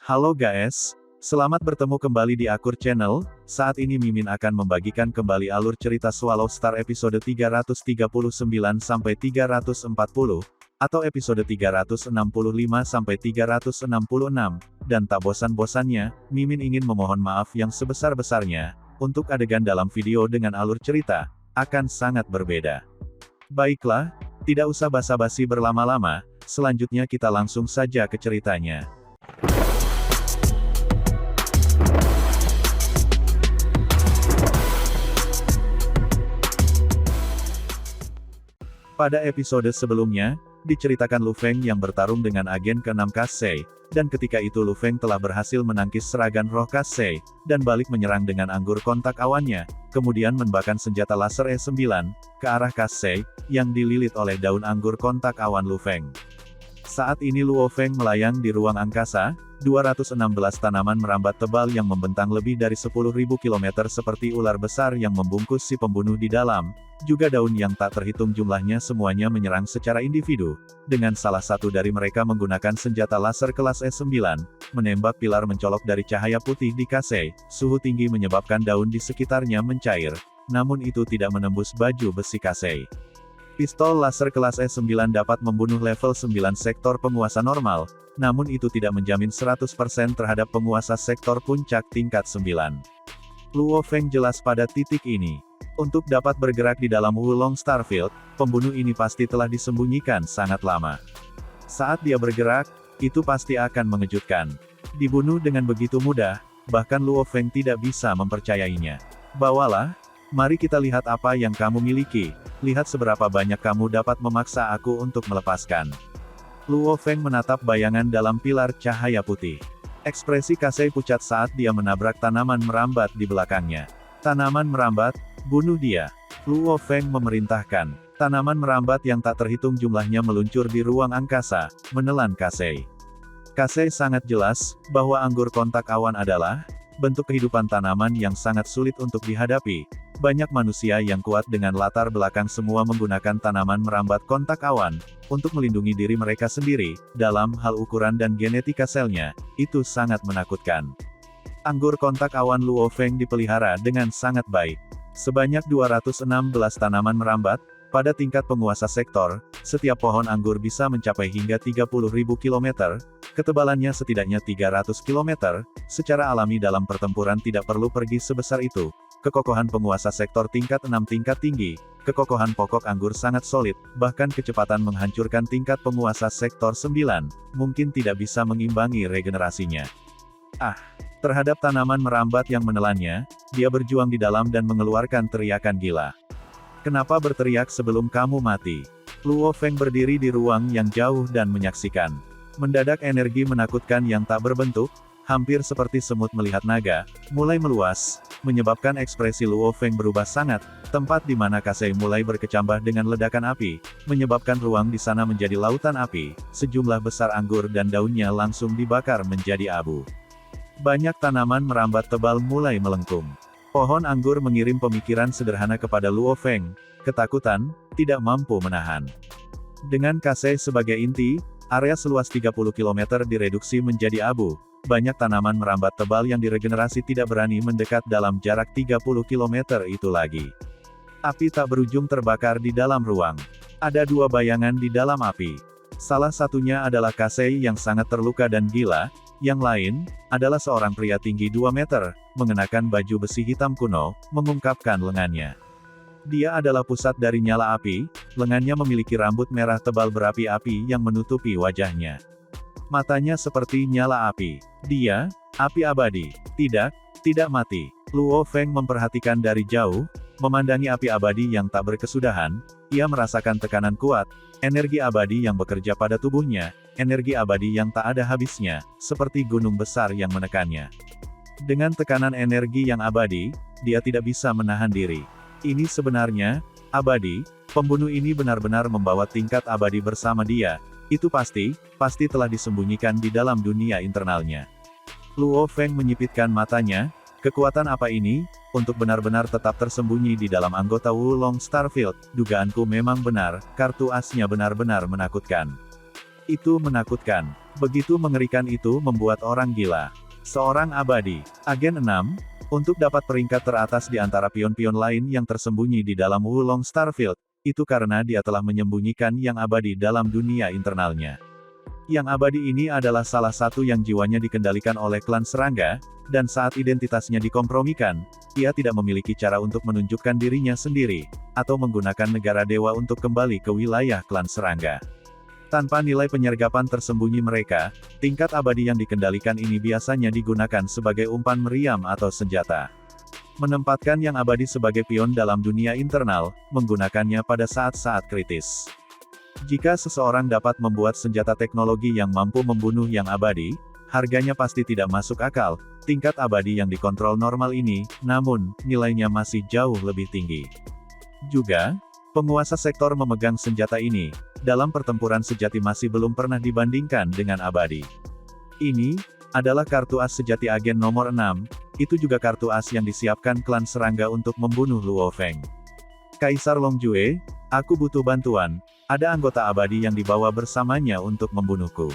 Halo guys, selamat bertemu kembali di Akur Channel. Saat ini Mimin akan membagikan kembali alur cerita Swallow Star episode 339 sampai 340, atau episode 365 sampai 366, dan tak bosan-bosannya, Mimin ingin memohon maaf yang sebesar-besarnya, untuk adegan dalam video dengan alur cerita, akan sangat berbeda. Baiklah, tidak usah basa-basi berlama-lama, selanjutnya kita langsung saja ke ceritanya. Pada episode sebelumnya, diceritakan Lu Feng yang bertarung dengan agen ke-6 Kasei, dan ketika itu Lu Feng telah berhasil menangkis serangan roh Kasei, dan balik menyerang dengan anggur kontak awannya, kemudian menembakkan senjata laser E9, ke arah Kasei, yang dililit oleh daun anggur kontak awan Lu Feng. Saat ini Luo Feng melayang di ruang angkasa, 216 tanaman merambat tebal yang membentang lebih dari 10.000 km seperti ular besar yang membungkus si pembunuh di dalam, juga daun yang tak terhitung jumlahnya semuanya menyerang secara individu, dengan salah satu dari mereka menggunakan senjata laser kelas E9, menembak pilar mencolok dari cahaya putih di Kasei, suhu tinggi menyebabkan daun di sekitarnya mencair, namun itu tidak menembus baju besi Kasei. Pistol laser kelas E9 dapat membunuh level 9 sektor penguasa normal, namun itu tidak menjamin 100% terhadap penguasa sektor puncak tingkat 9. Luo Feng jelas pada titik ini. Untuk dapat bergerak di dalam Wulong Starfield, pembunuh ini pasti telah disembunyikan sangat lama. Saat dia bergerak, itu pasti akan mengejutkan. Dibunuh dengan begitu mudah, bahkan Luo Feng tidak bisa mempercayainya. Bawalah, mari kita lihat apa yang kamu miliki, lihat seberapa banyak kamu dapat memaksa aku untuk melepaskan. Luo Feng menatap bayangan dalam pilar cahaya putih. Ekspresi Kasei pucat saat dia menabrak tanaman merambat di belakangnya. Tanaman merambat, bunuh dia. Luo Feng memerintahkan. Tanaman merambat yang tak terhitung jumlahnya meluncur di ruang angkasa, menelan Kasei. Kasei sangat jelas, bahwa anggur kontak awan adalah bentuk kehidupan tanaman yang sangat sulit untuk dihadapi. Banyak manusia yang kuat dengan latar belakang semua menggunakan tanaman merambat kontak awan, untuk melindungi diri mereka sendiri, dalam hal ukuran dan genetika selnya, itu sangat menakutkan. Anggur kontak awan Luo Feng dipelihara dengan sangat baik. Sebanyak 216 tanaman merambat, pada tingkat penguasa sektor, setiap pohon anggur bisa mencapai hingga 30.000 km, ketebalannya setidaknya 300 km, secara alami dalam pertempuran tidak perlu pergi sebesar itu. Kekokohan penguasa sektor tingkat 6 tingkat tinggi, kekokohan pokok anggur sangat solid, bahkan kecepatan menghancurkan tingkat penguasa sektor 9, mungkin tidak bisa mengimbangi regenerasinya. Terhadap tanaman merambat yang menelannya, dia berjuang di dalam dan mengeluarkan teriakan gila. Kenapa berteriak sebelum kamu mati? Luo Feng berdiri di ruang yang jauh dan menyaksikan. Mendadak energi menakutkan yang tak berbentuk, hampir seperti semut melihat naga, mulai meluas, menyebabkan ekspresi Luo Feng berubah sangat, tempat di mana Kasei mulai berkecambah dengan ledakan api, menyebabkan ruang di sana menjadi lautan api, sejumlah besar anggur dan daunnya langsung dibakar menjadi abu. Banyak tanaman merambat tebal mulai melengkung. Pohon anggur mengirim pemikiran sederhana kepada Luo Feng, ketakutan, tidak mampu menahan. Dengan Kasei sebagai inti, area seluas 30 km direduksi menjadi abu. Banyak tanaman merambat tebal yang diregenerasi tidak berani mendekat dalam jarak 30 km itu lagi. Api tak berujung terbakar di dalam ruang. Ada dua bayangan di dalam api. Salah satunya adalah Kasei yang sangat terluka dan gila, yang lain, adalah seorang pria tinggi 2 meter, mengenakan baju besi hitam kuno, mengungkapkan lengannya. Dia adalah pusat dari nyala api, lengannya memiliki rambut merah tebal berapi-api yang menutupi wajahnya. Matanya seperti nyala api. Dia, api abadi. Tidak mati. Luo Feng memperhatikan dari jauh, memandangi api abadi yang tak berkesudahan, ia merasakan tekanan kuat, energi abadi yang bekerja pada tubuhnya, energi abadi yang tak ada habisnya, seperti gunung besar yang menekannya. Dengan tekanan energi yang abadi, dia tidak bisa menahan diri. Ini sebenarnya, abadi, pembunuh ini benar-benar membawa tingkat abadi bersama dia. Itu pasti telah disembunyikan di dalam dunia internalnya. Luo Feng menyipitkan matanya, kekuatan apa ini, untuk benar-benar tetap tersembunyi di dalam anggota Wulong Starfield, dugaanku memang benar, kartu asnya benar-benar menakutkan. Itu menakutkan. Begitu mengerikan itu membuat orang gila. Seorang abadi, Agen 6, untuk dapat peringkat teratas di antara pion-pion lain yang tersembunyi di dalam Wulong Starfield, itu karena dia telah menyembunyikan yang abadi dalam dunia internalnya. Yang abadi ini adalah salah satu yang jiwanya dikendalikan oleh klan serangga, dan saat identitasnya dikompromikan, ia tidak memiliki cara untuk menunjukkan dirinya sendiri, atau menggunakan negara dewa untuk kembali ke wilayah klan serangga. Tanpa nilai penyergapan tersembunyi mereka, tingkat abadi yang dikendalikan ini biasanya digunakan sebagai umpan meriam atau senjata. Menempatkan yang abadi sebagai pion dalam dunia internal, menggunakannya pada saat-saat kritis. Jika seseorang dapat membuat senjata teknologi yang mampu membunuh yang abadi, harganya pasti tidak masuk akal. Tingkat abadi yang dikontrol normal ini, namun, nilainya masih jauh lebih tinggi. Juga, penguasa sektor memegang senjata ini, dalam pertempuran sejati masih belum pernah dibandingkan dengan abadi. Ini, adalah kartu as sejati agen nomor 6, itu juga kartu as yang disiapkan klan serangga untuk membunuh Luo Feng. Kaisar Longjue, aku butuh bantuan, ada anggota abadi yang dibawa bersamanya untuk membunuhku.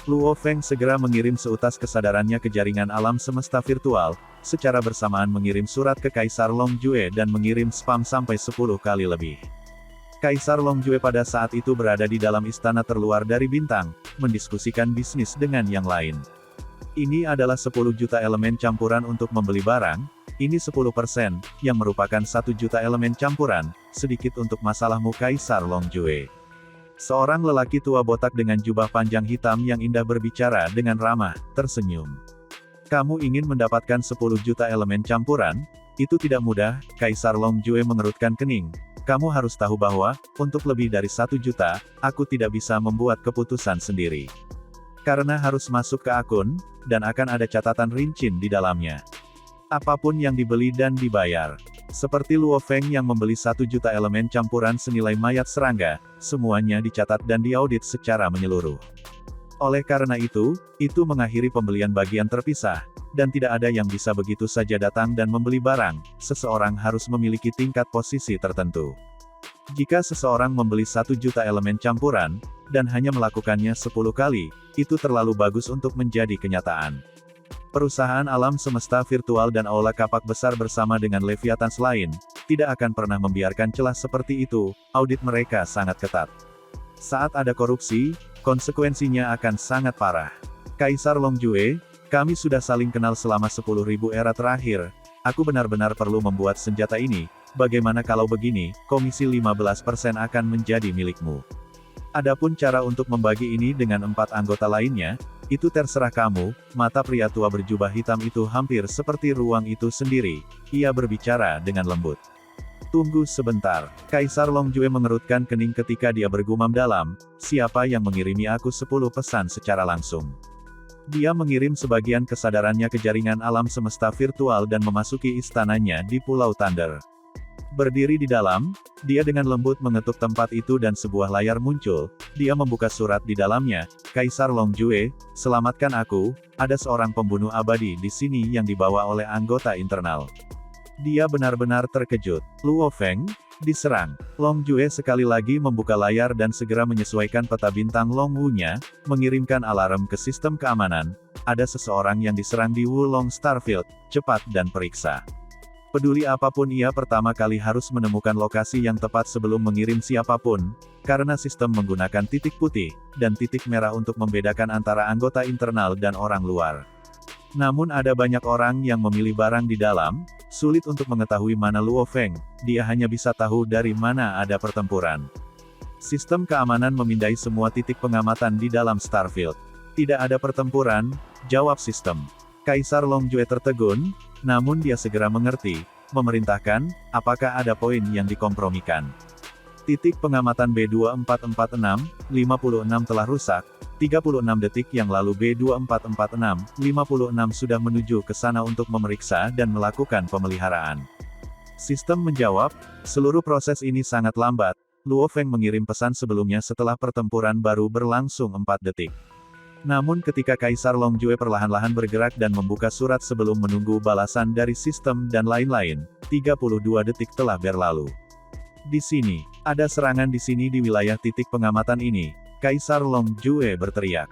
Luo Feng segera mengirim seutas kesadarannya ke jaringan alam semesta virtual, secara bersamaan mengirim surat ke Kaisar Longjue dan mengirim spam sampai 10 kali lebih. Kaisar Longjue pada saat itu berada di dalam istana terluar dari bintang, mendiskusikan bisnis dengan yang lain. Ini adalah 10 juta elemen campuran untuk membeli barang, ini 10%, yang merupakan 1 juta elemen campuran, sedikit untuk masalahmu Kaisar Longjue. Seorang lelaki tua botak dengan jubah panjang hitam yang indah berbicara dengan ramah, tersenyum. Kamu ingin mendapatkan 10 juta elemen campuran? Itu tidak mudah, Kaisar Longjue mengerutkan kening. Kamu harus tahu bahwa, untuk lebih dari 1 juta, aku tidak bisa membuat keputusan sendiri. Karena harus masuk ke akun, dan akan ada catatan rincin di dalamnya. Apapun yang dibeli dan dibayar. Seperti Luo Feng yang membeli 1 juta elemen campuran senilai mayat serangga, semuanya dicatat dan diaudit secara menyeluruh. Oleh karena itu mengakhiri pembelian bagian terpisah, dan tidak ada yang bisa begitu saja datang dan membeli barang, seseorang harus memiliki tingkat posisi tertentu. Jika seseorang membeli 1 juta elemen campuran, dan hanya melakukannya 10 kali, itu terlalu bagus untuk menjadi kenyataan. Perusahaan alam semesta virtual dan aula kapak besar bersama dengan Leviathans lain, tidak akan pernah membiarkan celah seperti itu, audit mereka sangat ketat. Saat ada korupsi, konsekuensinya akan sangat parah. Kaisar Longjue, kami sudah saling kenal selama 10.000 era terakhir, aku benar-benar perlu membuat senjata ini, bagaimana kalau begini, komisi 15% akan menjadi milikmu. Adapun cara untuk membagi ini dengan 4 anggota lainnya, itu terserah kamu. Mata pria tua berjubah hitam itu hampir seperti ruang itu sendiri, ia berbicara dengan lembut. Tunggu sebentar, Kaisar Longjue mengerutkan kening ketika dia bergumam dalam, siapa yang mengirimi aku 10 pesan secara langsung. Dia mengirim sebagian kesadarannya ke jaringan alam semesta virtual dan memasuki istananya di Pulau Thunder. Berdiri di dalam, dia dengan lembut mengetuk tempat itu dan sebuah layar muncul, dia membuka surat di dalamnya, Kaisar Longjue, selamatkan aku, ada seorang pembunuh abadi di sini yang dibawa oleh anggota internal. Dia benar-benar terkejut. Luo Feng, diserang. Longjue sekali lagi membuka layar dan segera menyesuaikan peta bintang Longwu-nya, mengirimkan alarm ke sistem keamanan, ada seseorang yang diserang di Wulong Starfield, cepat dan periksa. Peduli apapun ia pertama kali harus menemukan lokasi yang tepat sebelum mengirim siapapun, karena sistem menggunakan titik putih, dan titik merah untuk membedakan antara anggota internal dan orang luar. Namun ada banyak orang yang memilih barang di dalam, sulit untuk mengetahui mana Luo Feng, dia hanya bisa tahu dari mana ada pertempuran. Sistem keamanan memindai semua titik pengamatan di dalam Starfield. Tidak ada pertempuran, jawab sistem. Kaisar Longjue tertegun, namun dia segera mengerti, memerintahkan, apakah ada poin yang dikompromikan. Titik pengamatan B2446, 56 telah rusak, 36 detik yang lalu B2446, 56 sudah menuju ke sana untuk memeriksa dan melakukan pemeliharaan. Sistem menjawab, seluruh proses ini sangat lambat, Luo Feng mengirim pesan sebelumnya setelah pertempuran baru berlangsung 4 detik. Namun ketika Kaisar Longjue perlahan-lahan bergerak dan membuka surat sebelum menunggu balasan dari sistem dan lain-lain, 32 detik telah berlalu. Di sini, ada serangan di sini di wilayah titik pengamatan ini, Kaisar Longjue berteriak.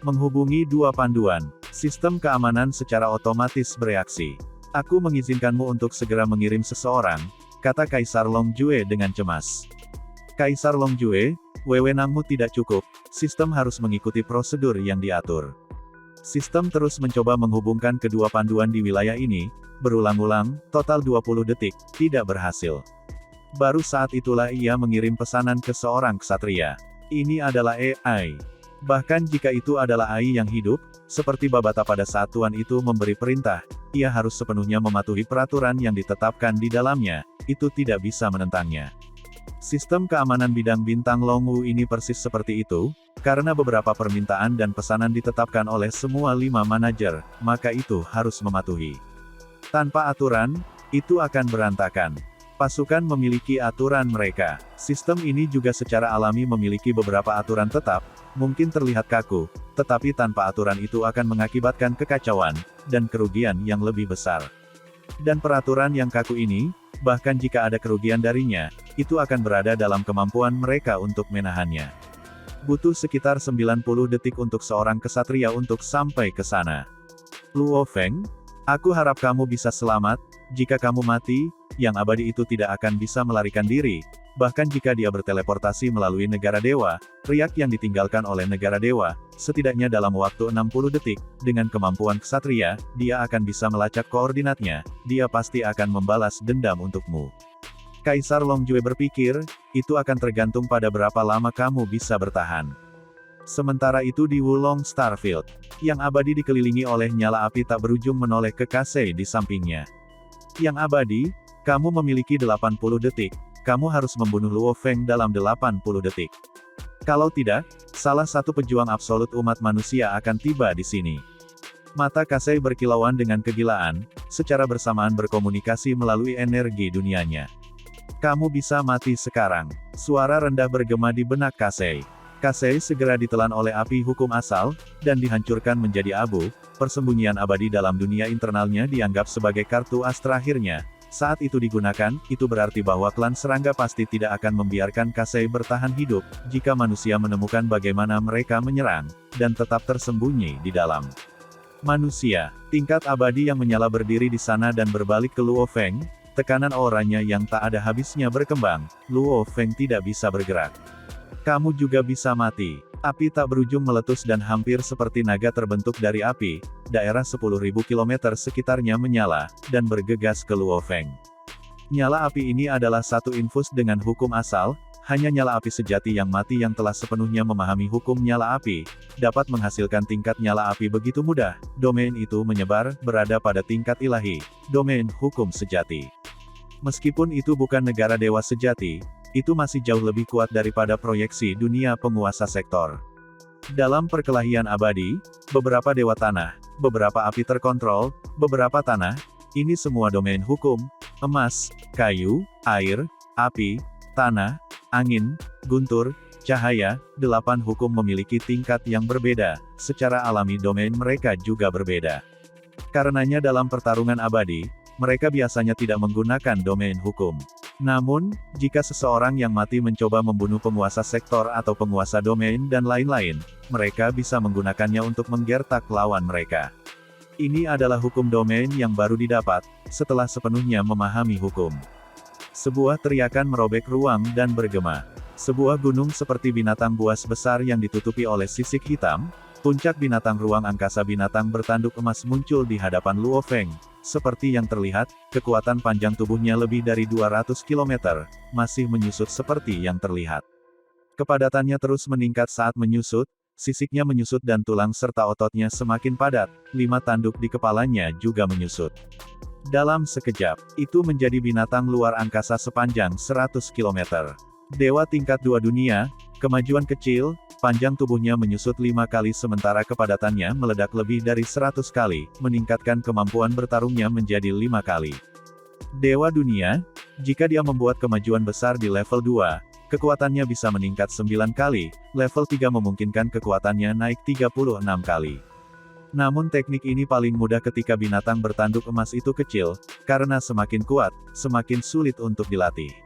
Menghubungi dua panduan. Sistem keamanan secara otomatis bereaksi. Aku mengizinkanmu untuk segera mengirim seseorang, kata Kaisar Longjue dengan cemas. Kaisar Longjue, wewenangmu tidak cukup, sistem harus mengikuti prosedur yang diatur. Sistem terus mencoba menghubungkan kedua panduan di wilayah ini, berulang-ulang, total 20 detik, tidak berhasil. Baru saat itulah ia mengirim pesanan ke seorang ksatria. Ini adalah AI. Bahkan jika itu adalah AI yang hidup, seperti Babata pada saat Tuan itu memberi perintah, ia harus sepenuhnya mematuhi peraturan yang ditetapkan di dalamnya, itu tidak bisa menentangnya. Sistem keamanan bidang bintang Longwu ini persis seperti itu, karena beberapa permintaan dan pesanan ditetapkan oleh semua 5 manajer, maka itu harus mematuhi. Tanpa aturan, itu akan berantakan. Pasukan memiliki aturan mereka. Sistem ini juga secara alami memiliki beberapa aturan tetap, mungkin terlihat kaku, tetapi tanpa aturan itu akan mengakibatkan kekacauan, dan kerugian yang lebih besar. Dan peraturan yang kaku ini, bahkan jika ada kerugian darinya, itu akan berada dalam kemampuan mereka untuk menahannya. Butuh sekitar 90 detik untuk seorang ksatria untuk sampai ke sana. Luo Feng, aku harap kamu bisa selamat, jika kamu mati, yang abadi itu tidak akan bisa melarikan diri, bahkan jika dia berteleportasi melalui negara dewa, riak yang ditinggalkan oleh negara dewa, setidaknya dalam waktu 60 detik, dengan kemampuan ksatria, dia akan bisa melacak koordinatnya, dia pasti akan membalas dendam untukmu. Kaisar Longjue berpikir, itu akan tergantung pada berapa lama kamu bisa bertahan. Sementara itu di Wulong Starfield, yang abadi dikelilingi oleh nyala api tak berujung menoleh ke Kasei di sampingnya. Yang abadi, kamu memiliki 80 detik, kamu harus membunuh Luo Feng dalam 80 detik. Kalau tidak, salah satu pejuang absolut umat manusia akan tiba di sini. Mata Kasei berkilauan dengan kegilaan, secara bersamaan berkomunikasi melalui energi dunianya. Kamu bisa mati sekarang. Suara rendah bergema di benak Kasei. Kasei segera ditelan oleh api hukum asal, dan dihancurkan menjadi abu. Persembunyian abadi dalam dunia internalnya dianggap sebagai kartu as terakhirnya. Saat itu digunakan, itu berarti bahwa klan serangga pasti tidak akan membiarkan Kasei bertahan hidup, jika manusia menemukan bagaimana mereka menyerang, dan tetap tersembunyi di dalam. Manusia, tingkat abadi yang menyala berdiri di sana dan berbalik ke Luo Feng, tekanan auranya yang tak ada habisnya berkembang, Luo Feng tidak bisa bergerak. Kamu juga bisa mati. Api tak berujung meletus dan hampir seperti naga terbentuk dari api, daerah 10.000 km sekitarnya menyala, dan bergegas ke Luo Feng. Nyala api ini adalah satu infus dengan hukum asal, hanya nyala api sejati yang mati yang telah sepenuhnya memahami hukum nyala api, dapat menghasilkan tingkat nyala api begitu mudah, domain itu menyebar, berada pada tingkat ilahi, domain hukum sejati. Meskipun itu bukan negara dewa sejati, itu masih jauh lebih kuat daripada proyeksi dunia penguasa sektor. Dalam perkelahian abadi, beberapa dewa tanah, beberapa api terkontrol, beberapa tanah, ini semua domain hukum, emas, kayu, air, api, tanah, angin, guntur, cahaya, 8 hukum memiliki tingkat yang berbeda, secara alami domain mereka juga berbeda. Karenanya dalam pertarungan abadi, mereka biasanya tidak menggunakan domain hukum. Namun, jika seseorang yang mati mencoba membunuh penguasa sektor atau penguasa domain dan lain-lain, mereka bisa menggunakannya untuk menggertak lawan mereka. Ini adalah hukum domain yang baru didapat, setelah sepenuhnya memahami hukum. Sebuah teriakan merobek ruang dan bergema. Sebuah gunung seperti binatang buas besar yang ditutupi oleh sisik hitam, puncak binatang ruang angkasa binatang bertanduk emas muncul di hadapan Luo Feng. Seperti yang terlihat, kekuatan panjang tubuhnya lebih dari 200 km, masih menyusut seperti yang terlihat. Kepadatannya terus meningkat saat menyusut, sisiknya menyusut dan tulang serta ototnya semakin padat, 5 tanduk di kepalanya juga menyusut. Dalam sekejap, itu menjadi binatang luar angkasa sepanjang 100 km. Dewa tingkat 2 dunia, kemajuan kecil, panjang tubuhnya menyusut 5 kali sementara kepadatannya meledak lebih dari 100 kali, meningkatkan kemampuan bertarungnya menjadi 5 kali. Dewa dunia, jika dia membuat kemajuan besar di level 2, kekuatannya bisa meningkat 9 kali, level 3 memungkinkan kekuatannya naik 36 kali. Namun teknik ini paling mudah ketika binatang bertanduk emas itu kecil, karena semakin kuat, semakin sulit untuk dilatih.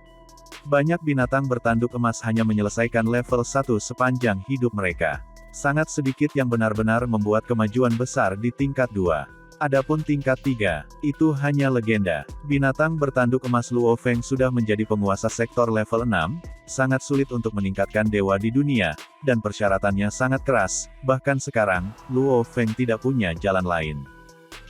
Banyak binatang bertanduk emas hanya menyelesaikan level 1 sepanjang hidup mereka. Sangat sedikit yang benar-benar membuat kemajuan besar di tingkat 2. Adapun tingkat 3, itu hanya legenda. Binatang bertanduk emas Luo Feng sudah menjadi penguasa sektor level 6, sangat sulit untuk meningkatkan dewa di dunia, dan persyaratannya sangat keras, bahkan sekarang, Luo Feng tidak punya jalan lain.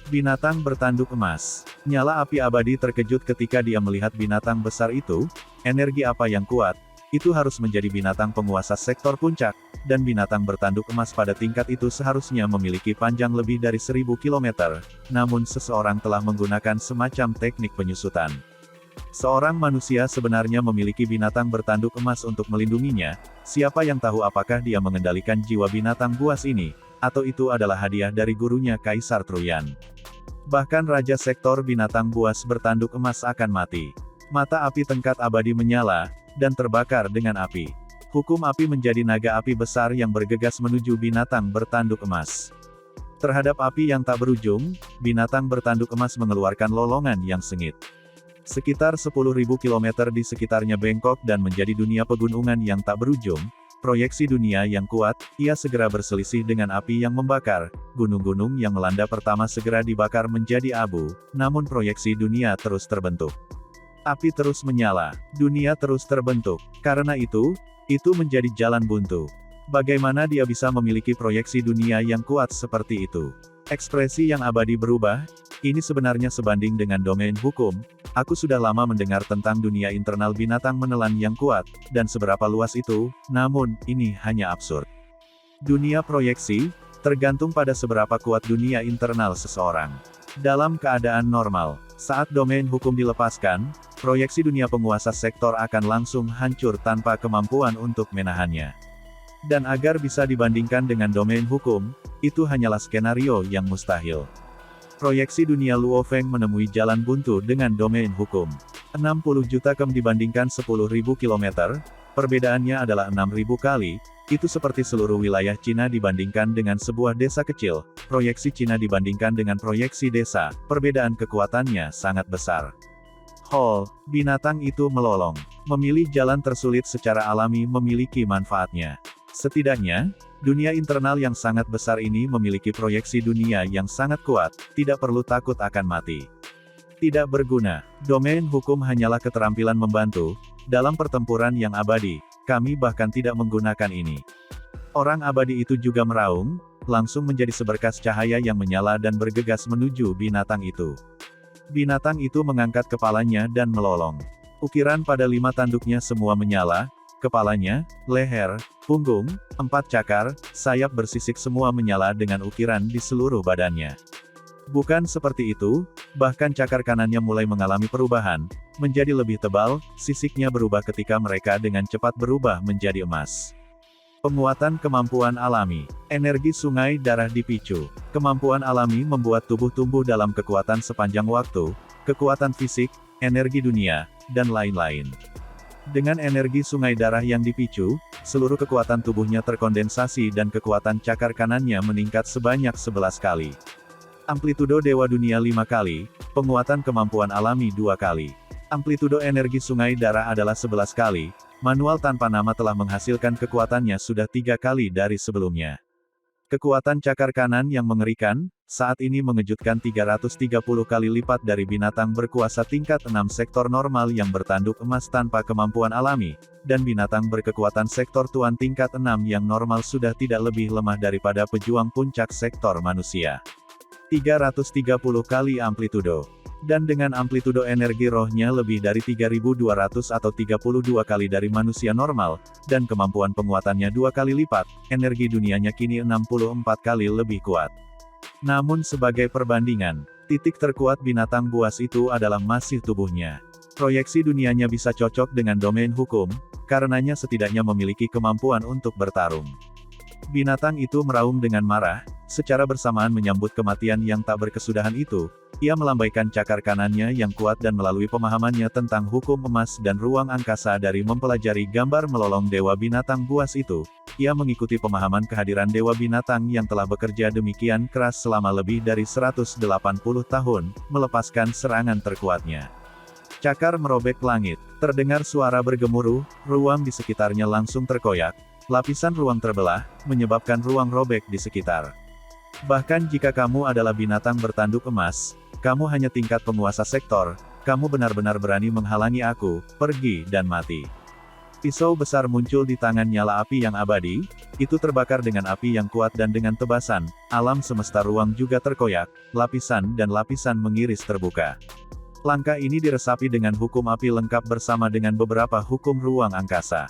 Binatang bertanduk emas. Nyala api abadi terkejut ketika dia melihat binatang besar itu, energi apa yang kuat, itu harus menjadi binatang penguasa sektor puncak, dan binatang bertanduk emas pada tingkat itu seharusnya memiliki panjang lebih dari 1000 km, namun seseorang telah menggunakan semacam teknik penyusutan. Seorang manusia sebenarnya memiliki binatang bertanduk emas untuk melindunginya, siapa yang tahu apakah dia mengendalikan jiwa binatang buas ini, atau itu adalah hadiah dari gurunya Kaisar Truyan. Bahkan Raja Sektor Binatang Buas bertanduk emas akan mati. Mata api tengkat abadi menyala, dan terbakar dengan api. Hukum api menjadi naga api besar yang bergegas menuju binatang bertanduk emas. Terhadap api yang tak berujung, binatang bertanduk emas mengeluarkan lolongan yang sengit. Sekitar 10.000 km di sekitarnya bengkok dan menjadi dunia pegunungan yang tak berujung, proyeksi dunia yang kuat, ia segera berselisih dengan api yang membakar, gunung-gunung yang melanda pertama segera dibakar menjadi abu, namun proyeksi dunia terus terbentuk. Api terus menyala, dunia terus terbentuk. Karena itu menjadi jalan buntu. Bagaimana dia bisa memiliki proyeksi dunia yang kuat seperti itu? Ekspresi yang abadi berubah, ini sebenarnya sebanding dengan domain hukum. Aku sudah lama mendengar tentang dunia internal binatang menelan yang kuat, dan seberapa luas itu, namun, ini hanya absurd. Dunia proyeksi, tergantung pada seberapa kuat dunia internal seseorang. Dalam keadaan normal, saat domain hukum dilepaskan, proyeksi dunia penguasa sektor akan langsung hancur tanpa kemampuan untuk menahannya. Dan agar bisa dibandingkan dengan domain hukum, itu hanyalah skenario yang mustahil. Proyeksi dunia Luo Feng menemui jalan buntu dengan domain hukum. 60 juta km dibandingkan 10.000 km, perbedaannya adalah 6.000 kali, itu seperti seluruh wilayah Cina dibandingkan dengan sebuah desa kecil, proyeksi Cina dibandingkan dengan proyeksi desa, perbedaan kekuatannya sangat besar. Binatang itu melolong. Memilih jalan tersulit secara alami memiliki manfaatnya. Setidaknya, dunia internal yang sangat besar ini memiliki proyeksi dunia yang sangat kuat, tidak perlu takut akan mati. Tidak berguna. Domain hukum hanyalah keterampilan membantu, dalam pertempuran yang abadi, kami bahkan tidak menggunakan ini. Orang abadi itu juga meraung, langsung menjadi seberkas cahaya yang menyala dan bergegas menuju binatang itu. Binatang itu mengangkat kepalanya dan melolong. Ukiran pada 5 tanduknya semua menyala, kepalanya, leher, punggung, 4 cakar, sayap bersisik semua menyala dengan ukiran di seluruh badannya. Bukan seperti itu, bahkan cakar kanannya mulai mengalami perubahan, menjadi lebih tebal, sisiknya berubah ketika mereka dengan cepat berubah menjadi emas. Penguatan kemampuan alami. Energi sungai darah dipicu. Kemampuan alami membuat tubuh tumbuh dalam kekuatan sepanjang waktu, kekuatan fisik, energi dunia, dan lain-lain. Dengan energi sungai darah yang dipicu, seluruh kekuatan tubuhnya terkondensasi dan kekuatan cakar kanannya meningkat sebanyak 11 kali. Amplitudo Dewa Dunia 5 kali, penguatan kemampuan alami 2 kali. Amplitudo energi sungai darah adalah 11 kali, manual tanpa nama telah menghasilkan kekuatannya sudah 3 kali dari sebelumnya. Kekuatan cakar kanan yang mengerikan, saat ini mengejutkan 330 kali lipat dari binatang berkuasa tingkat 6 sektor normal yang bertanduk emas tanpa kemampuan alami, dan binatang berkekuatan sektor tuan tingkat 6 yang normal sudah tidak lebih lemah daripada pejuang puncak sektor manusia. 330 kali amplitudo. Dan dengan amplitudo energi rohnya lebih dari 3200 atau 32 kali dari manusia normal, dan kemampuan penguatannya 2 kali lipat, energi dunianya kini 64 kali lebih kuat. Namun sebagai perbandingan, titik terkuat binatang buas itu adalah masih tubuhnya. Proyeksi dunianya bisa cocok dengan domain hukum, karenanya setidaknya memiliki kemampuan untuk bertarung. Binatang itu meraung dengan marah, secara bersamaan menyambut kematian yang tak berkesudahan itu. Ia melambaikan cakar kanannya yang kuat dan melalui pemahamannya tentang hukum emas dan ruang angkasa dari mempelajari gambar melolong dewa binatang buas itu, ia mengikuti pemahaman kehadiran dewa binatang yang telah bekerja demikian keras selama lebih dari 180 tahun, melepaskan serangan terkuatnya. Cakar merobek langit, terdengar suara bergemuruh, ruang di sekitarnya langsung terkoyak. Lapisan ruang terbelah, menyebabkan ruang robek di sekitar. Bahkan jika kamu adalah binatang bertanduk emas, kamu hanya tingkat penguasa sektor, kamu benar-benar berani menghalangi aku, pergi dan mati. Pisau besar muncul di tangan nyala api yang abadi, itu terbakar dengan api yang kuat dan dengan tebasan, alam semesta ruang juga terkoyak, lapisan dan lapisan mengiris terbuka. Langkah ini diresapi dengan hukum api lengkap bersama dengan beberapa hukum ruang angkasa.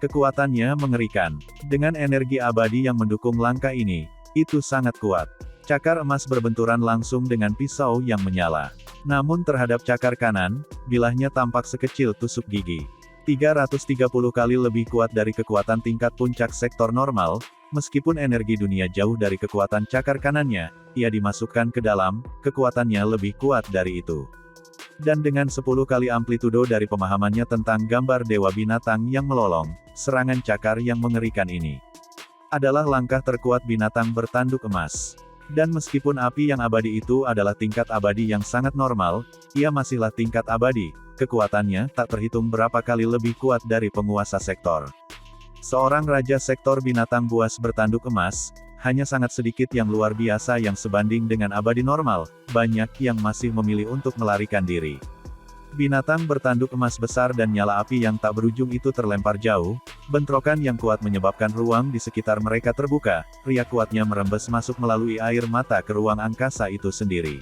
Kekuatannya mengerikan. Dengan energi abadi yang mendukung langkah ini, itu sangat kuat. Cakar emas berbenturan langsung dengan pisau yang menyala. Namun terhadap cakar kanan, bilahnya tampak sekecil tusuk gigi. 330 kali lebih kuat dari kekuatan tingkat puncak sektor normal, meskipun energi dunia jauh dari kekuatan cakar kanannya, ia dimasukkan ke dalam, kekuatannya lebih kuat dari itu. Dan dengan 10 kali amplitudo dari pemahamannya tentang gambar dewa binatang yang melolong, serangan cakar yang mengerikan ini adalah langkah terkuat binatang bertanduk emas. Dan meskipun api yang abadi itu adalah tingkat abadi yang sangat normal, ia masihlah tingkat abadi, kekuatannya tak terhitung berapa kali lebih kuat dari penguasa sektor. Seorang raja sektor binatang buas bertanduk emas, hanya sangat sedikit yang luar biasa yang sebanding dengan abadi normal, banyak yang masih memilih untuk melarikan diri. Binatang bertanduk emas besar dan nyala api yang tak berujung itu terlempar jauh, bentrokan yang kuat menyebabkan ruang di sekitar mereka terbuka, riak kuatnya merembes masuk melalui air mata ke ruang angkasa itu sendiri.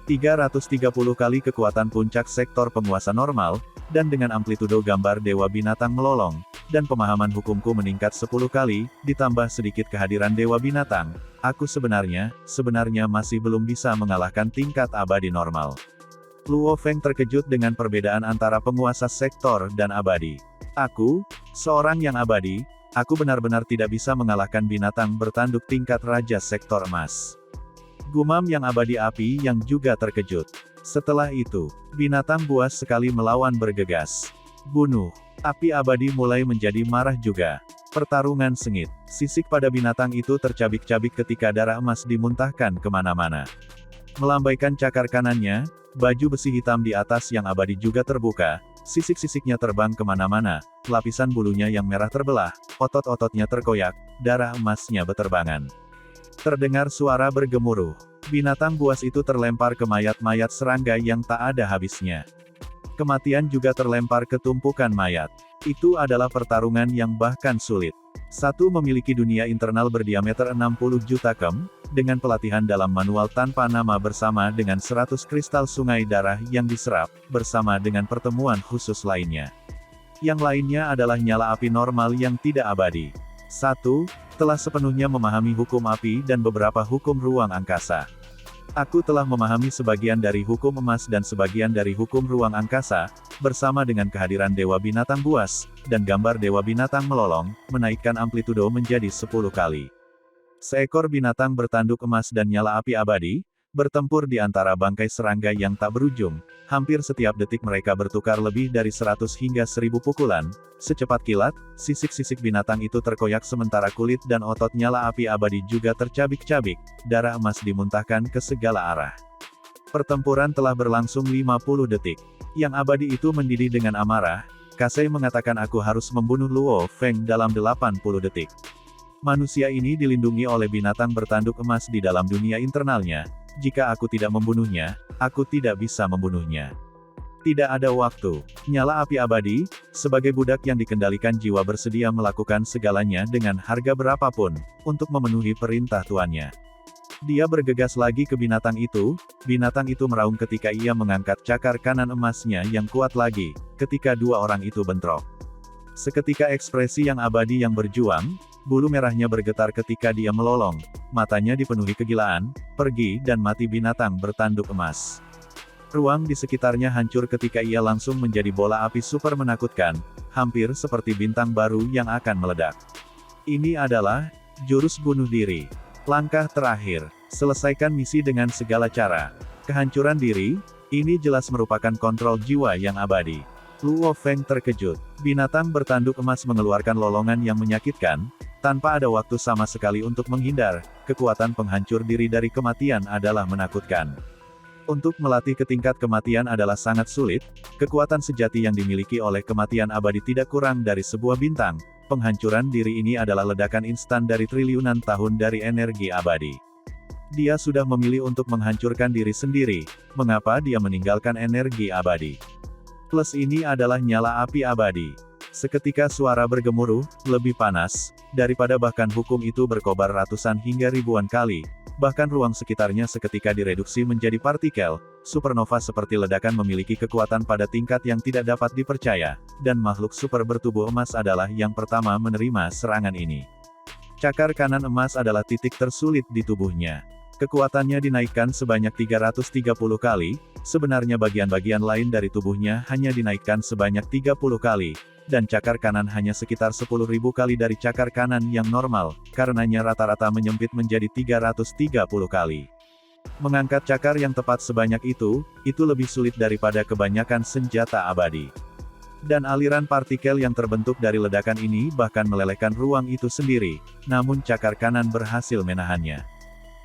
330 kali kekuatan puncak sektor penguasa normal, dan dengan amplitudo gambar dewa binatang melolong, dan pemahaman hukumku meningkat 10 kali, ditambah sedikit kehadiran dewa binatang, aku sebenarnya masih belum bisa mengalahkan tingkat abadi normal. Luo Feng terkejut dengan perbedaan antara penguasa sektor dan abadi. Aku, seorang yang abadi, aku benar-benar tidak bisa mengalahkan binatang bertanduk tingkat raja sektor emas. Gumam yang abadi api yang juga terkejut. Setelah itu, binatang buas sekali melawan bergegas. Bunuh. Api abadi mulai menjadi marah juga. Pertarungan sengit. Sisik pada binatang itu tercabik-cabik ketika darah emas dimuntahkan kemana-mana. Melambaikan cakar kanannya, baju besi hitam di atas yang abadi juga terbuka, sisik-sisiknya terbang kemana-mana, lapisan bulunya yang merah terbelah, otot-ototnya terkoyak, darah emasnya beterbangan. Terdengar suara bergemuruh. Binatang buas itu terlempar ke mayat-mayat serangga yang tak ada habisnya. Kematian juga terlempar ke tumpukan mayat. Itu adalah pertarungan yang bahkan sulit. Satu memiliki dunia internal berdiameter 60 juta km, dengan pelatihan dalam manual tanpa nama bersama dengan 100 kristal sungai darah yang diserap, bersama dengan pertemuan khusus lainnya. Yang lainnya adalah nyala api normal yang tidak abadi. Satu, telah sepenuhnya memahami hukum api dan beberapa hukum ruang angkasa. Aku telah memahami sebagian dari hukum emas dan sebagian dari hukum ruang angkasa, bersama dengan kehadiran dewa binatang buas, dan gambar dewa binatang melolong, menaikkan amplitudo menjadi 10 kali. Seekor binatang bertanduk emas dan nyala api abadi, bertempur di antara bangkai serangga yang tak berujung, hampir setiap detik mereka bertukar lebih dari 100 hingga 1000 pukulan, secepat kilat, sisik-sisik binatang itu terkoyak sementara kulit dan otot nyala api abadi juga tercabik-cabik, darah emas dimuntahkan ke segala arah. Pertempuran telah berlangsung 50 detik. Yang abadi itu mendidih dengan amarah, Kasei mengatakan aku harus membunuh Luo Feng dalam 80 detik. Manusia ini dilindungi oleh binatang bertanduk emas di dalam dunia internalnya. Jika aku tidak membunuhnya, aku tidak bisa membunuhnya. Tidak ada waktu. Nyala api abadi, sebagai budak yang dikendalikan jiwa bersedia melakukan segalanya dengan harga berapapun, untuk memenuhi perintah tuannya. Dia bergegas lagi ke binatang itu meraung ketika ia mengangkat cakar kanan emasnya yang kuat lagi, ketika dua orang itu bentrok. Seketika ekspresi yang abadi yang berjuang, bulu merahnya bergetar ketika dia melolong, matanya dipenuhi kegilaan, pergi dan mati binatang bertanduk emas. Ruang di sekitarnya hancur ketika ia langsung menjadi bola api super menakutkan, hampir seperti bintang baru yang akan meledak. Ini adalah jurus bunuh diri. Langkah terakhir, selesaikan misi dengan segala cara. Kehancuran diri, ini jelas merupakan kontrol jiwa yang abadi. Luo Feng terkejut. Binatang bertanduk emas mengeluarkan lolongan yang menyakitkan, tanpa ada waktu sama sekali untuk menghindar. Kekuatan penghancur diri dari kematian adalah menakutkan. Untuk melatih ke tingkat kematian adalah sangat sulit, kekuatan sejati yang dimiliki oleh kematian abadi tidak kurang dari sebuah bintang, penghancuran diri ini adalah ledakan instan dari triliunan tahun dari energi abadi. Dia sudah memilih untuk menghancurkan diri sendiri, mengapa dia meninggalkan energi abadi? Plus ini adalah nyala api abadi. Seketika suara bergemuruh, lebih panas, daripada bahkan hukum itu berkobar ratusan hingga ribuan kali, bahkan ruang sekitarnya seketika direduksi menjadi partikel. Supernova seperti ledakan memiliki kekuatan pada tingkat yang tidak dapat dipercaya, dan makhluk super bertubuh emas adalah yang pertama menerima serangan ini. Cakar kanan emas adalah titik tersulit di tubuhnya. Kekuatannya dinaikkan sebanyak 330 kali, sebenarnya bagian-bagian lain dari tubuhnya hanya dinaikkan sebanyak 30 kali, dan cakar kanan hanya sekitar 10.000 kali dari cakar kanan yang normal, karenanya rata-rata menyempit menjadi 330 kali. Mengangkat cakar yang tepat sebanyak itu lebih sulit daripada kebanyakan senjata abadi. Dan aliran partikel yang terbentuk dari ledakan ini bahkan melelehkan ruang itu sendiri, namun cakar kanan berhasil menahannya.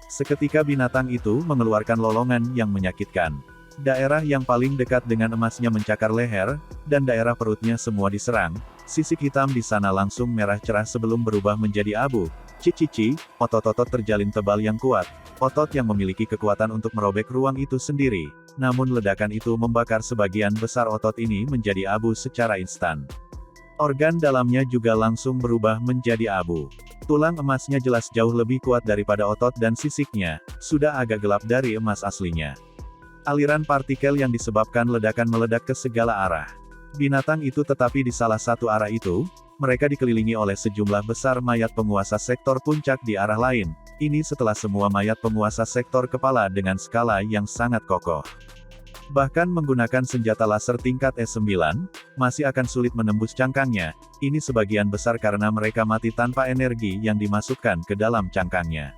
Seketika binatang itu mengeluarkan lolongan yang menyakitkan. Daerah yang paling dekat dengan emasnya mencakar leher, dan daerah perutnya semua diserang. Sisik hitam di sana langsung merah cerah sebelum berubah menjadi abu. Cici, otot-otot terjalin tebal yang kuat, otot yang memiliki kekuatan untuk merobek ruang itu sendiri. Namun ledakan itu membakar sebagian besar otot ini menjadi abu secara instan. Organ dalamnya juga langsung berubah menjadi abu. Tulang emasnya jelas jauh lebih kuat daripada otot dan sisiknya, sudah agak gelap dari emas aslinya. Aliran partikel yang disebabkan ledakan meledak ke segala arah. Binatang itu tetapi di salah satu arah itu, mereka dikelilingi oleh sejumlah besar mayat penguasa sektor puncak di arah lain. Ini setelah semua mayat penguasa sektor kepala dengan skala yang sangat kokoh. Bahkan menggunakan senjata laser tingkat S9, masih akan sulit menembus cangkangnya. Ini sebagian besar karena mereka mati tanpa energi yang dimasukkan ke dalam cangkangnya.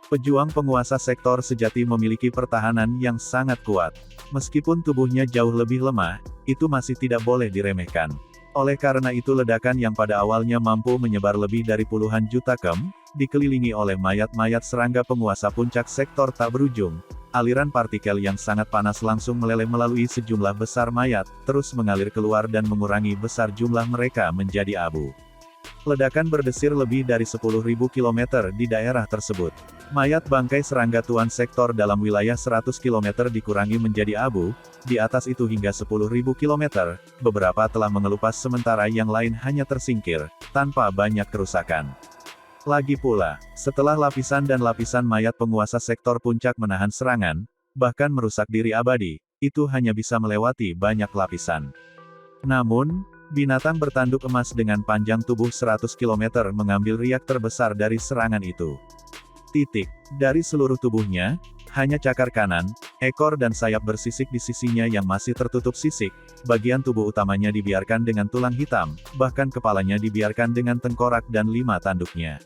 Pejuang penguasa sektor sejati memiliki pertahanan yang sangat kuat. Meskipun tubuhnya jauh lebih lemah, itu masih tidak boleh diremehkan. Oleh karena itu ledakan yang pada awalnya mampu menyebar lebih dari puluhan juta km, dikelilingi oleh mayat-mayat serangga penguasa puncak sektor tak berujung. Aliran partikel yang sangat panas langsung meleleh melalui sejumlah besar mayat, terus mengalir keluar dan mengurangi besar jumlah mereka menjadi abu. Ledakan berdesir lebih dari 10.000 km di daerah tersebut. Mayat bangkai serangga tuan sektor dalam wilayah 100 km dikurangi menjadi abu, di atas itu hingga 10.000 km, beberapa telah mengelupas sementara yang lain hanya tersingkir, tanpa banyak kerusakan. Lagi pula, setelah lapisan dan lapisan mayat penguasa sektor puncak menahan serangan, bahkan merusak diri abadi, itu hanya bisa melewati banyak lapisan. Namun, binatang bertanduk emas dengan panjang tubuh 100 km mengambil riak terbesar dari serangan itu. Dari seluruh tubuhnya, hanya cakar kanan, ekor dan sayap bersisik di sisinya yang masih tertutup sisik, bagian tubuh utamanya dibiarkan dengan tulang hitam, bahkan kepalanya dibiarkan dengan tengkorak dan 5 tanduknya.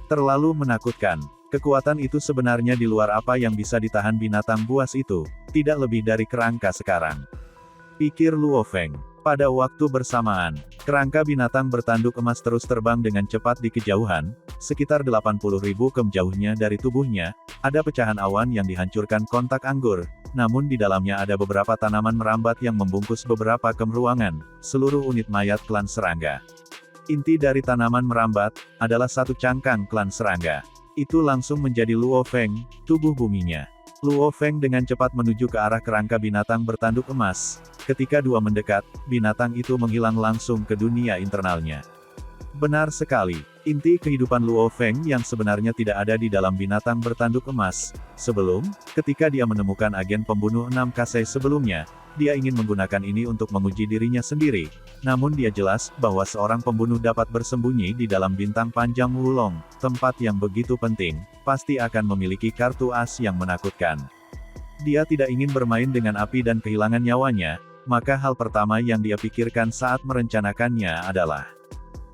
Terlalu menakutkan. Kekuatan itu sebenarnya di luar apa yang bisa ditahan binatang buas itu, tidak lebih dari kerangka sekarang. Pikir Luo Feng. Pada waktu bersamaan, kerangka binatang bertanduk emas terus terbang dengan cepat di kejauhan, sekitar 80.000 km jauhnya dari tubuhnya, ada pecahan awan yang dihancurkan kontak anggur, namun di dalamnya ada beberapa tanaman merambat yang membungkus beberapa km ruangan, seluruh unit mayat klan serangga. Inti dari tanaman merambat, adalah satu cangkang klan serangga. Itu langsung menjadi Luo Feng, tubuh buminya. Luo Feng dengan cepat menuju ke arah kerangka binatang bertanduk emas. Ketika dua mendekat, binatang itu menghilang langsung ke dunia internalnya. Benar sekali, inti kehidupan Luo Feng yang sebenarnya tidak ada di dalam binatang bertanduk emas. Sebelum, ketika dia menemukan agen pembunuh 6 Kasei sebelumnya, dia ingin menggunakan ini untuk menguji dirinya sendiri. Namun dia jelas, bahwa seorang pembunuh dapat bersembunyi di dalam bintang panjang Wulong, tempat yang begitu penting, pasti akan memiliki kartu as yang menakutkan. Dia tidak ingin bermain dengan api dan kehilangan nyawanya, maka hal pertama yang dia pikirkan saat merencanakannya adalah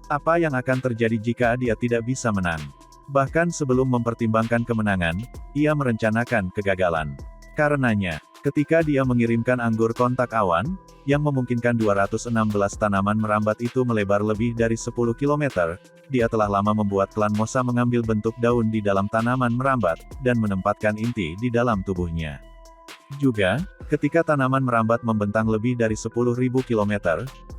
apa yang akan terjadi jika dia tidak bisa menang. Bahkan sebelum mempertimbangkan kemenangan, ia merencanakan kegagalan. Karenanya, ketika dia mengirimkan anggur kontak awan, yang memungkinkan 216 tanaman merambat itu melebar lebih dari 10 km, dia telah lama membuat klan Mosa mengambil bentuk daun di dalam tanaman merambat, dan menempatkan inti di dalam tubuhnya. Juga, ketika tanaman merambat membentang lebih dari 10.000 km,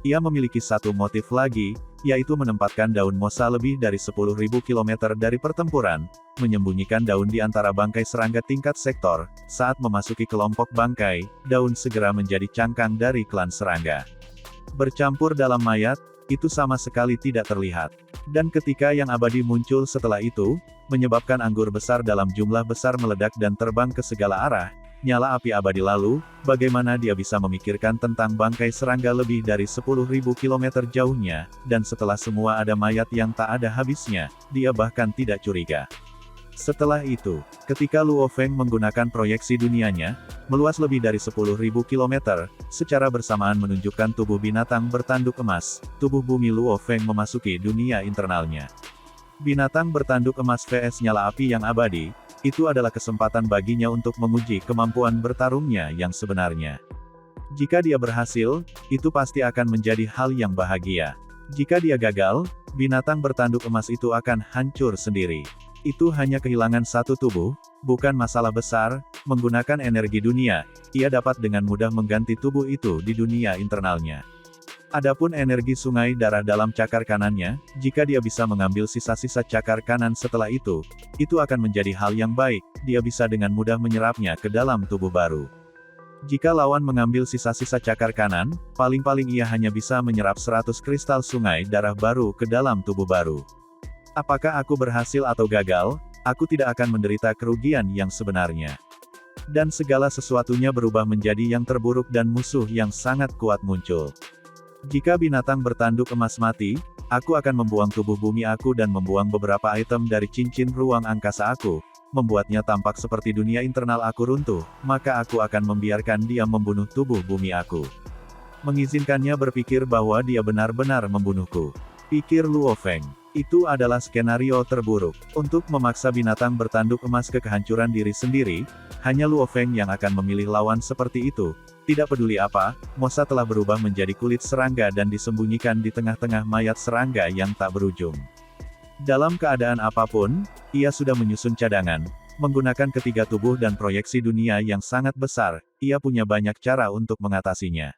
ia memiliki satu motif lagi, yaitu menempatkan daun mosa lebih dari 10.000 km dari pertempuran, menyembunyikan daun di antara bangkai serangga tingkat sektor. Saat memasuki kelompok bangkai, daun segera menjadi cangkang dari klan serangga. Bercampur dalam mayat, itu sama sekali tidak terlihat. Dan ketika yang abadi muncul setelah itu, menyebabkan anggur besar dalam jumlah besar meledak dan terbang ke segala arah, nyala api abadi lalu, bagaimana dia bisa memikirkan tentang bangkai serangga lebih dari 10.000 km jauhnya, dan setelah semua ada mayat yang tak ada habisnya, dia bahkan tidak curiga. Setelah itu, ketika Luo Feng menggunakan proyeksi dunianya, meluas lebih dari 10.000 km, secara bersamaan menunjukkan tubuh binatang bertanduk emas, tubuh bumi Luo Feng memasuki dunia internalnya. Binatang bertanduk emas vs nyala api yang abadi, itu adalah kesempatan baginya untuk menguji kemampuan bertarungnya yang sebenarnya. Jika dia berhasil, itu pasti akan menjadi hal yang bahagia. Jika dia gagal, binatang bertanduk emas itu akan hancur sendiri. Itu hanya kehilangan satu tubuh, bukan masalah besar. Menggunakan energi dunia, ia dapat dengan mudah mengganti tubuh itu di dunia internalnya. Adapun energi sungai darah dalam cakar kanannya, jika dia bisa mengambil sisa-sisa cakar kanan setelah itu akan menjadi hal yang baik, dia bisa dengan mudah menyerapnya ke dalam tubuh baru. Jika lawan mengambil sisa-sisa cakar kanan, paling-paling ia hanya bisa menyerap 100 kristal sungai darah baru ke dalam tubuh baru. Apakah aku berhasil atau gagal, aku tidak akan menderita kerugian yang sebenarnya. Dan segala sesuatunya berubah menjadi yang terburuk dan musuh yang sangat kuat muncul. Jika binatang bertanduk emas mati, aku akan membuang tubuh bumi aku dan membuang beberapa item dari cincin ruang angkasa aku, membuatnya tampak seperti dunia internal aku runtuh, maka aku akan membiarkan dia membunuh tubuh bumi aku. Mengizinkannya berpikir bahwa dia benar-benar membunuhku. Pikir Luo Feng. Itu adalah skenario terburuk. Untuk memaksa binatang bertanduk emas ke kehancuran diri sendiri, hanya Luo Feng yang akan memilih lawan seperti itu. Tidak peduli apa, mosa telah berubah menjadi kulit serangga dan disembunyikan di tengah-tengah mayat serangga yang tak berujung. Dalam keadaan apapun, ia sudah menyusun cadangan. Menggunakan ketiga tubuh dan proyeksi dunia yang sangat besar, ia punya banyak cara untuk mengatasinya.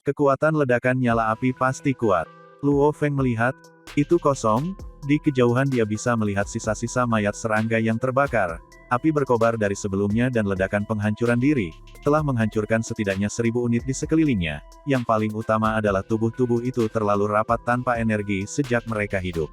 Kekuatan ledakan nyala api pasti kuat. Luo Feng melihat, itu kosong, di kejauhan dia bisa melihat sisa-sisa mayat serangga yang terbakar. Api berkobar dari sebelumnya dan ledakan penghancuran diri, telah menghancurkan setidaknya 1000 unit di sekelilingnya. Yang paling utama adalah tubuh-tubuh itu terlalu rapat tanpa energi sejak mereka hidup.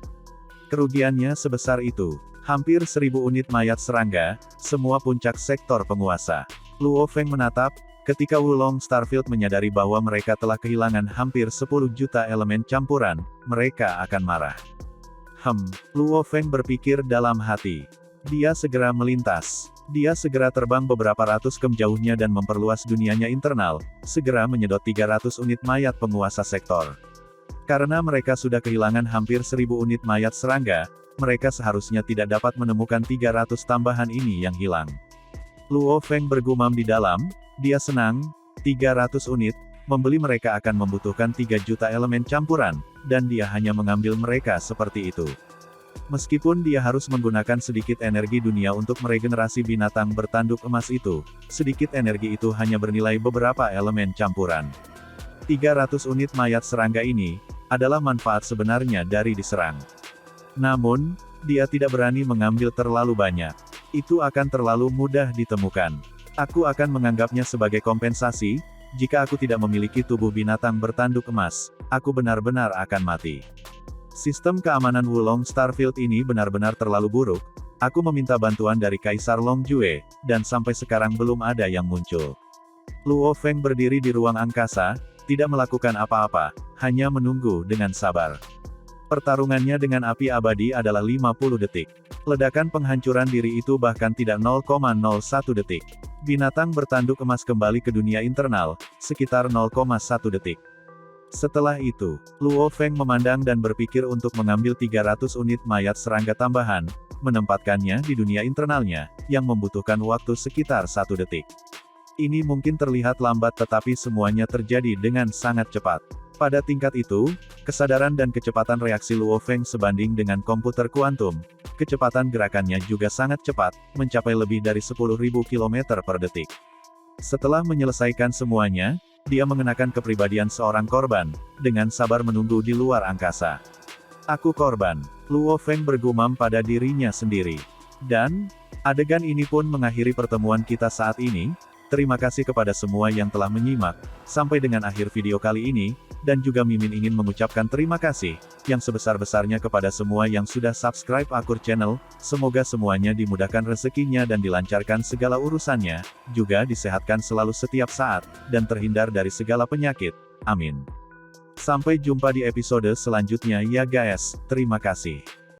Kerugiannya sebesar itu. Hampir 1000 unit mayat serangga, semua puncak sektor penguasa. Luo Feng menatap, ketika Wulong Starfield menyadari bahwa mereka telah kehilangan hampir 10 juta elemen campuran, mereka akan marah. Luo Feng berpikir dalam hati. Dia segera melintas. Dia segera terbang beberapa ratus km jauhnya dan memperluas dunianya internal, segera menyedot 300 unit mayat penguasa sektor. Karena mereka sudah kehilangan hampir 1000 unit mayat serangga, mereka seharusnya tidak dapat menemukan 300 tambahan ini yang hilang. Luo Feng bergumam di dalam, dia senang, 300 unit, membeli mereka akan membutuhkan 3 juta elemen campuran, dan dia hanya mengambil mereka seperti itu. Meskipun dia harus menggunakan sedikit energi dunia untuk meregenerasi binatang bertanduk emas itu, sedikit energi itu hanya bernilai beberapa elemen campuran. 300 unit mayat serangga ini, adalah manfaat sebenarnya dari diserang. Namun, dia tidak berani mengambil terlalu banyak. Itu akan terlalu mudah ditemukan. Aku akan menganggapnya sebagai kompensasi, jika aku tidak memiliki tubuh binatang bertanduk emas, aku benar-benar akan mati. Sistem keamanan Wulong Starfield ini benar-benar terlalu buruk. Aku meminta bantuan dari Kaisar Longjue, dan sampai sekarang belum ada yang muncul. Luo Feng berdiri di ruang angkasa, tidak melakukan apa-apa, hanya menunggu dengan sabar. Pertarungannya dengan api abadi adalah 50 detik. Ledakan penghancuran diri itu bahkan tidak 0,01 detik. Binatang bertanduk emas kembali ke dunia internal, sekitar 0,1 detik. Setelah itu, Luo Feng memandang dan berpikir untuk mengambil 300 unit mayat serangga tambahan, menempatkannya di dunia internalnya, yang membutuhkan waktu sekitar 1 detik. Ini mungkin terlihat lambat tetapi semuanya terjadi dengan sangat cepat. Pada tingkat itu, kesadaran dan kecepatan reaksi Luo Feng sebanding dengan komputer kuantum. Kecepatan gerakannya juga sangat cepat, mencapai lebih dari 10.000 km per detik. Setelah menyelesaikan semuanya, dia mengenakan kepribadian seorang korban, dengan sabar menunggu di luar angkasa. Aku korban. Luo Feng bergumam pada dirinya sendiri. Dan, adegan ini pun mengakhiri pertemuan kita saat ini. Terima kasih kepada semua yang telah menyimak, sampai dengan akhir video kali ini, dan juga Mimin ingin mengucapkan terima kasih, yang sebesar-besarnya kepada semua yang sudah subscribe Akur Channel, semoga semuanya dimudahkan rezekinya dan dilancarkan segala urusannya, juga disehatkan selalu setiap saat, dan terhindar dari segala penyakit, amin. Sampai jumpa di episode selanjutnya ya guys, terima kasih.